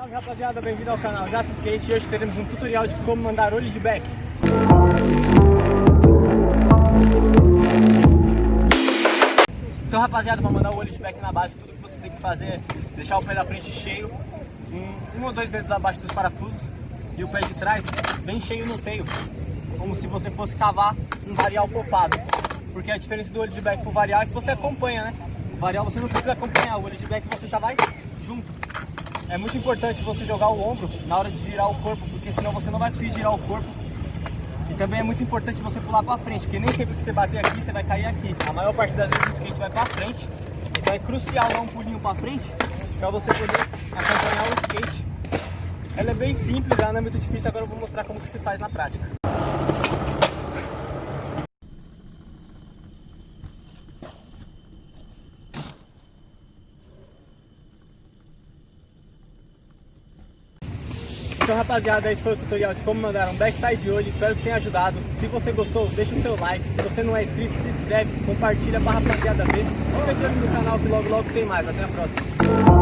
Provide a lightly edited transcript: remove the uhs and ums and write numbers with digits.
Salve rapaziada, bem-vindo ao canal Jace Skate e hoje teremos um tutorial de como mandar ollie de back. Então rapaziada, para mandar o ollie de back na base, tudo que você tem que fazer é deixar o pé da frente cheio, um ou dois dedos abaixo dos parafusos e o pé de trás bem cheio no teio, como se você fosse cavar um varial popado. Porque a diferença do ollie de back pro varial é que você acompanha, né? O varial você não precisa acompanhar, o ollie de back você já vai junto. É muito importante você jogar o ombro na hora de girar o corpo, porque senão você não vai conseguir girar o corpo. E também é muito importante você pular para frente, porque nem sempre que você bater aqui, você vai cair aqui. A maior parte das vezes o skate vai para frente, então é crucial dar um pulinho para frente para você poder acompanhar o skate. Ela é bem simples, ela não é muito difícil, agora eu vou mostrar como que se faz na prática. Então rapaziada, esse foi o tutorial de como mandar um backside ollie, espero que tenha ajudado. Se você gostou, deixa o seu like, se você não é inscrito, se inscreve, compartilha pra rapaziada ver. Fica de olho no canal que logo tem mais, até a próxima.